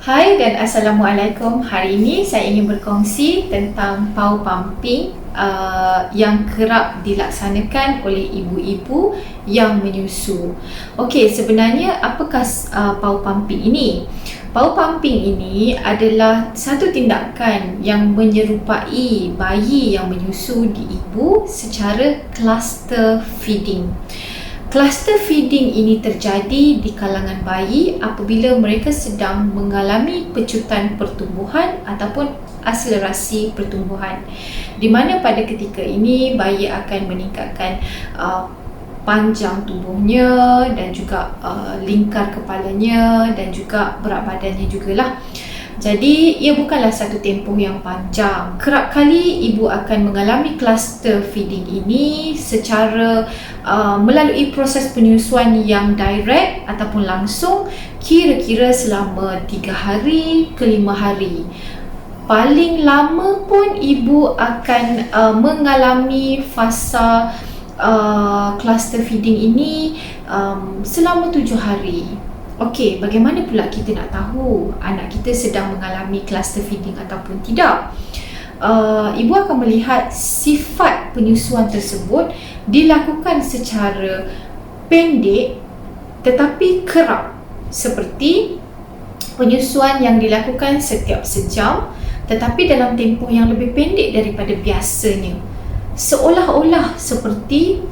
Hai dan Assalamualaikum. Hari ini saya ingin berkongsi tentang power pumping yang kerap dilaksanakan oleh ibu-ibu yang menyusu. Okey, sebenarnya apakah power pumping ini? Power pumping ini adalah satu tindakan yang menyerupai bayi yang menyusu di ibu secara cluster feeding. Cluster feeding ini terjadi di kalangan bayi apabila mereka sedang mengalami pecutan pertumbuhan ataupun akselerasi pertumbuhan, di mana pada ketika ini bayi akan meningkatkan panjang tubuhnya dan juga lingkar kepalanya dan juga berat badannya jugalah. Jadi ia bukanlah satu tempoh yang panjang. Kerap kali ibu akan mengalami cluster feeding ini secara melalui proses penyusuan yang direct ataupun langsung, kira-kira selama 3 hari ke 5 hari. Paling lama pun ibu akan mengalami fasa cluster feeding ini selama 7 hari. Okey, bagaimana pula kita nak tahu anak kita sedang mengalami cluster feeding ataupun tidak? Ibu akan melihat sifat penyusuan tersebut dilakukan secara pendek tetapi kerap, seperti penyusuan yang dilakukan setiap sejam tetapi dalam tempoh yang lebih pendek daripada biasanya, seolah-olah seperti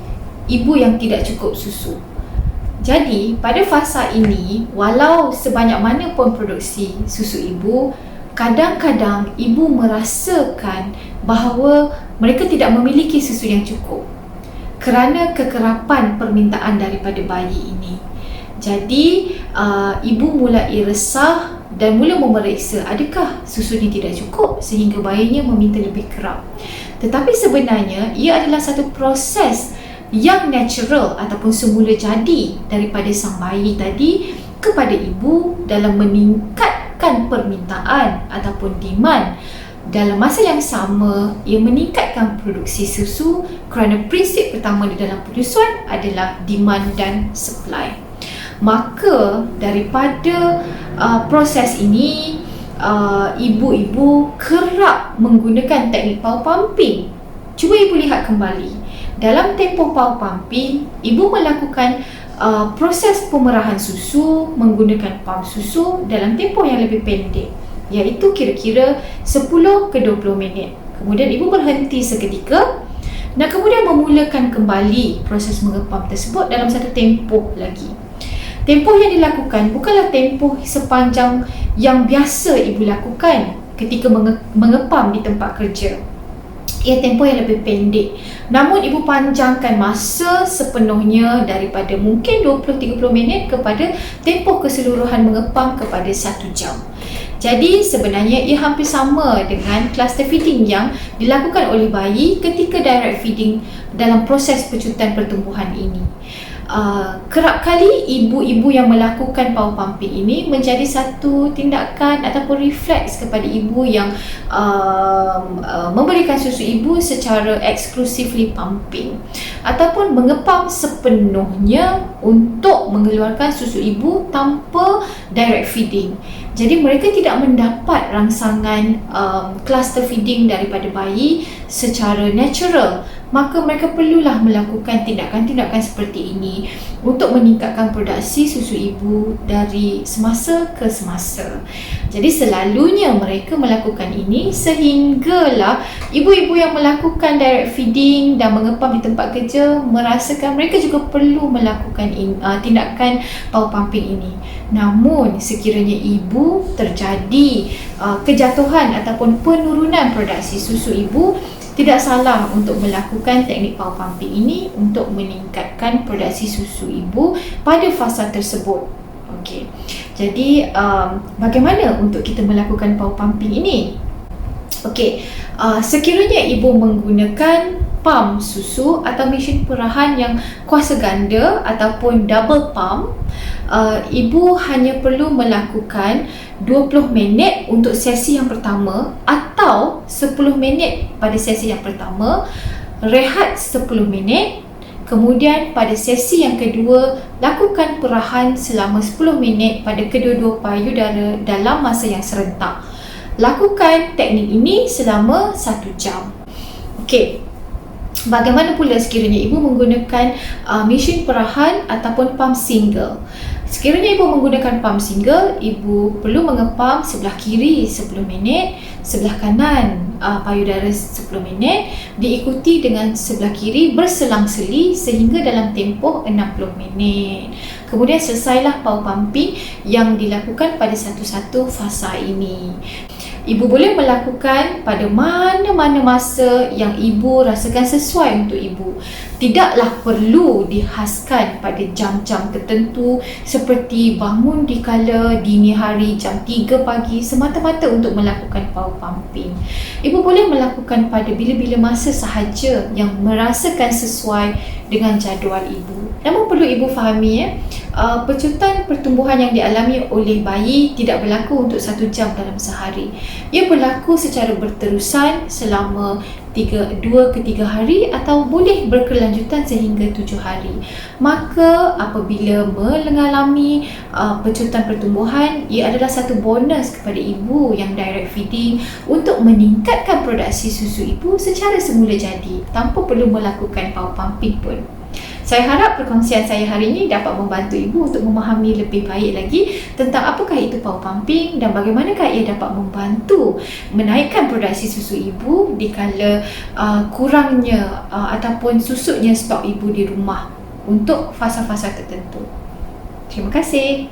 ibu yang tidak cukup susu. Jadi, pada fasa ini, walau sebanyak mana pun produksi susu ibu, kadang-kadang ibu merasakan bahawa mereka tidak memiliki susu yang cukup kerana kekerapan permintaan daripada bayi ini. Jadi, ibu mulai resah dan mula memeriksa adakah susunya tidak cukup sehingga bayinya meminta lebih kerap. Tetapi sebenarnya, ia adalah satu proses yang natural ataupun semula jadi daripada sang bayi tadi kepada ibu dalam meningkatkan permintaan ataupun demand. Dalam masa yang sama, ia meningkatkan produksi susu kerana prinsip pertama di dalam penyusuan adalah demand dan supply. Maka daripada proses ini, ibu-ibu kerap menggunakan teknik power pumping. Cuba ibu lihat kembali. Dalam tempoh power pumping, ibu melakukan proses pemerahan susu menggunakan pump susu dalam tempoh yang lebih pendek, iaitu kira-kira 10 ke 20 minit. Kemudian ibu berhenti seketika dan kemudian memulakan kembali proses mengepam tersebut dalam satu tempoh lagi. Tempoh yang dilakukan bukanlah tempoh sepanjang yang biasa ibu lakukan ketika mengepam di tempat kerja. Ia tempoh yang lebih pendek. Namun ibu panjangkan masa sepenuhnya daripada mungkin 20-30 minit kepada tempoh keseluruhan mengepam kepada 1 jam. Jadi sebenarnya ia hampir sama dengan cluster feeding yang dilakukan oleh bayi ketika direct feeding dalam proses pecutan pertumbuhan ini. Kerap kali ibu-ibu yang melakukan power pumping ini menjadi satu tindakan ataupun refleks kepada ibu yang memberikan susu ibu secara exclusively pumping ataupun mengepam sepenuhnya untuk mengeluarkan susu ibu tanpa direct feeding. Jadi mereka tidak mendapat rangsangan cluster feeding daripada bayi secara natural. Maka mereka perlulah melakukan tindakan-tindakan seperti ini untuk meningkatkan produksi susu ibu dari semasa ke semasa. Jadi selalunya mereka melakukan ini sehinggalah ibu-ibu yang melakukan direct feeding dan mengepam di tempat kerja merasakan mereka juga perlu melakukan tindakan power pumping ini. Namun sekiranya ibu terjadi kejatuhan ataupun penurunan produksi susu ibu, tidak salah untuk melakukan teknik power pumping ini untuk meningkatkan produksi susu ibu pada fasa tersebut. Okey. Jadi bagaimana untuk kita melakukan power pumping ini? Okey, sekiranya ibu menggunakan pump susu atau mesin perahan yang kuasa ganda ataupun double pump, ibu hanya perlu melakukan 20 minit untuk sesi yang pertama atau 10 minit pada sesi yang pertama, rehat 10 minit Kemudian pada sesi yang kedua, lakukan perahan selama 10 minit pada kedua-dua payudara dalam masa yang serentak. Lakukan teknik ini selama 1 jam. Okey. Bagaimana pula sekiranya ibu menggunakan mesin perahan ataupun pump single? Sekiranya ibu menggunakan pump single, ibu perlu mengepam sebelah kiri 10 minit, sebelah kanan payudara 10 minit, diikuti dengan sebelah kiri berselang-seli sehingga dalam tempoh 60 minit. Kemudian selesailah power pumping yang dilakukan pada satu-satu fasa ini. Ibu boleh melakukan pada mana-mana masa yang ibu rasakan sesuai untuk ibu. Tidaklah perlu dihaskan pada jam-jam tertentu seperti bangun di kala dini hari jam 3 pagi semata-mata untuk melakukan power pumping. Ibu boleh melakukan pada bila-bila masa sahaja yang merasakan sesuai dengan jadual ibu. Namun perlu ibu fahami pecutan pertumbuhan yang dialami oleh bayi tidak berlaku untuk 1 jam dalam sehari. Ia berlaku secara berterusan selama 2 ke 3 hari atau boleh berkelanjutan sehingga 7 hari. Maka apabila mengalami pecutan pertumbuhan, ia adalah satu bonus kepada ibu yang direct feeding untuk meningkatkan produksi susu ibu secara semula jadi tanpa perlu melakukan power pumping pun. Saya harap perkongsian saya hari ini dapat membantu ibu untuk memahami lebih baik lagi tentang apakah itu power pumping dan bagaimanakah ia dapat membantu menaikkan produksi susu ibu dikala kurangnya ataupun susutnya stok ibu di rumah untuk fasa-fasa tertentu. Terima kasih.